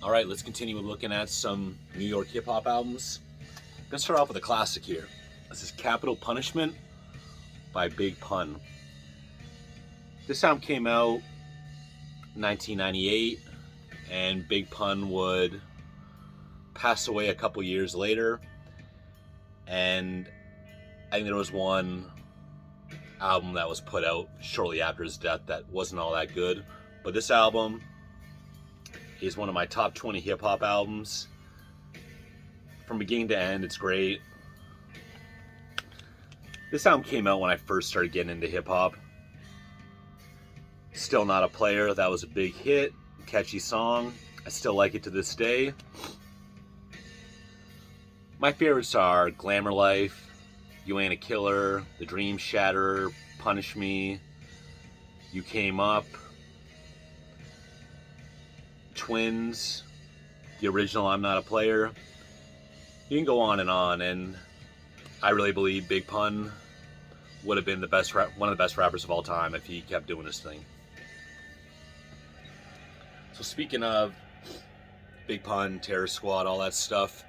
All right, let's continue with looking at some New York hip hop albums. I'm gonna start off with a classic here. This is Capital Punishment by Big Pun. This album came out in 1998, and Big Pun would pass away a couple years later. And I think there was one album that was put out shortly after his death that wasn't all that good. But this album is one of my top 20 hip hop albums. From beginning to end, it's great. This album came out when I first started getting into hip hop. Still Not a Player, that was a big hit, catchy song. I still like it to this day. My favorites are Glamour Life, You Ain't a Killer, The Dream Shatterer, Punish Me, You Came Up, Twins, the original I'm Not a Player. You can go on, and I really believe Big Pun would have been one of the best rappers of all time if he kept doing his thing. So speaking of Big Pun, Terror Squad, all that stuff,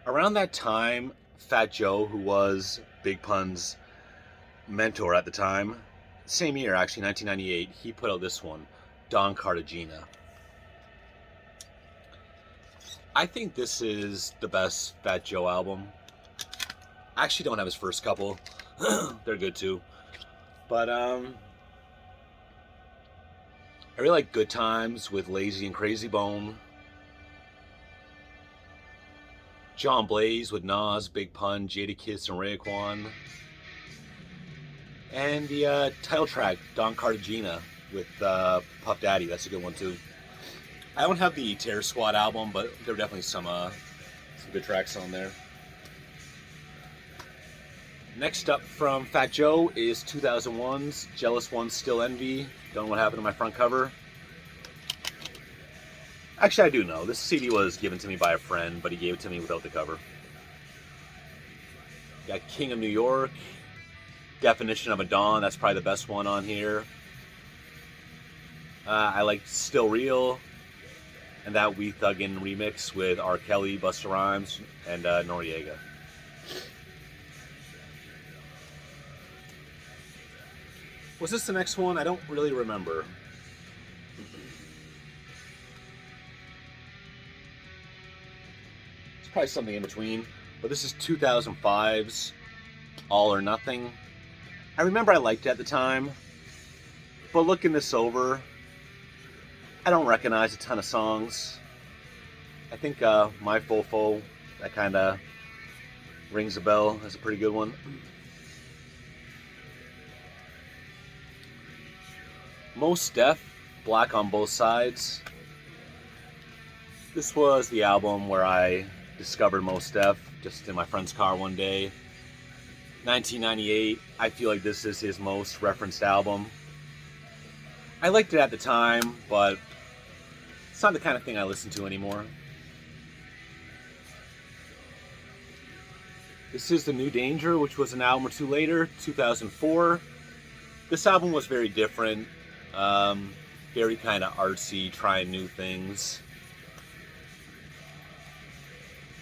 around that time, Fat Joe, who was Big Pun's mentor at the time, same year actually, 1998, he put out this one, Don Cartagena. I think this is the best Fat Joe album. I actually don't have his first couple. They're good too. But I really like Good Times with Lazy and Crazy Bone. John Blaze with Nas, Big Pun, Jadakiss, and Raekwon. And the title track, Don Cartagena, with Puff Daddy. That's a good one too. I don't have the Terror Squad album, but there are definitely some good tracks on there. Next up from Fat Joe is 2001's Jealous Ones Still Envy. Don't know what happened to my front cover. Actually, I do know. This CD was given to me by a friend, but he gave it to me without the cover. Got King of New York, Definition of a Dawn. That's probably the best one on here. I like Still Real, and that We Thuggin' remix with R. Kelly, Busta Rhymes, and Noriega. Was this the next one? I don't really remember. It's probably something in between. But this is 2005's All or Nothing. I remember I liked it at the time, but looking this over, I don't recognize a ton of songs. I think My Fofo, that kind of rings a bell. That's a pretty good one. Mos Def, Black on Both Sides. This was the album where I discovered Mos Def just in my friend's car one day. 1998, I feel like this is his most referenced album. I liked it at the time, but it's not the kind of thing I listen to anymore. This is The New Danger, which was an album or two later, 2004. This album was very different. Very kind of artsy, trying new things.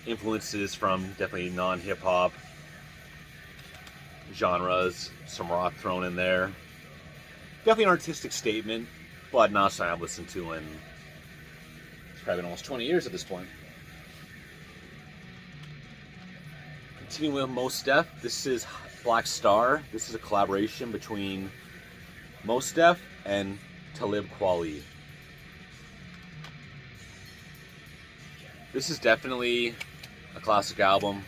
Influences from definitely non-hip-hop genres, some rock thrown in there. Definitely an artistic statement, but not something I've listened to in it's probably been almost 20 years at this point. Continuing with Mos Def, this is Black Star. This is a collaboration between Mos Def and Talib Kweli. This is definitely a classic album.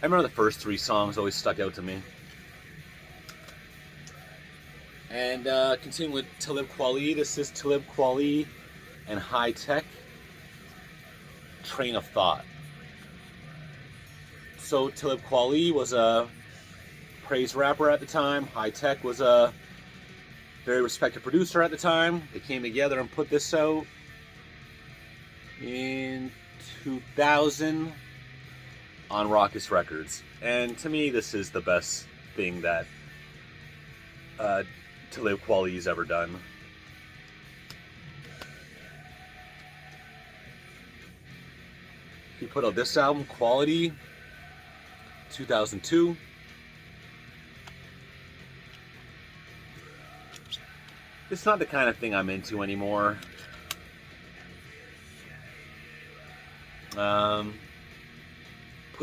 I remember the first three songs always stuck out to me. And continuing with Talib Kweli, this is Talib Kweli and High Tech, Train of Thought. So Talib Kweli was a praised rapper at the time. High Tech was a very respected producer at the time. They came together and put this out in 2000 on Rawkus Records. And to me, this is the best thing that Talib Kweli's ever done. He put out this album, Quality, 2002. It's not the kind of thing I'm into anymore. Put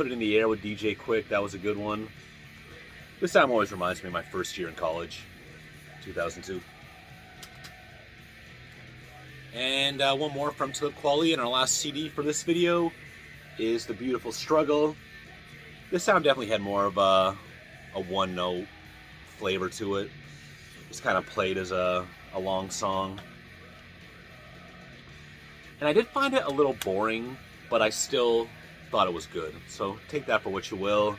It in the Air with DJ Quick, that was a good one. This album always reminds me of my first year in college, 2002. And one more from Talib Kweli, and our last CD for this video is The Beautiful Struggle. This album definitely had more of a one-note flavor to it. Just kind of played as a long song. And I did find it a little boring, but I still thought it was good. So take that for what you will.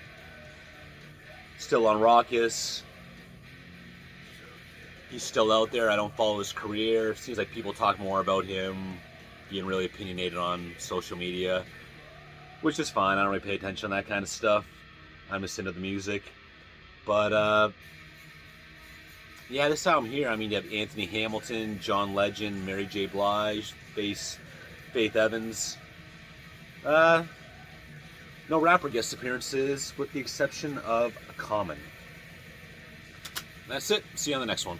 Still on Rawkus. He's still out there. I don't follow his career. Seems like people talk more about him being really opinionated on social media, which is fine. I don't really pay attention to that kind of stuff. I'm just into the music. But yeah, this album here, I mean, you have Anthony Hamilton, John Legend, Mary J. Blige, Faith Evans. No rapper guest appearances, with the exception of Common. That's it. See you on the next one.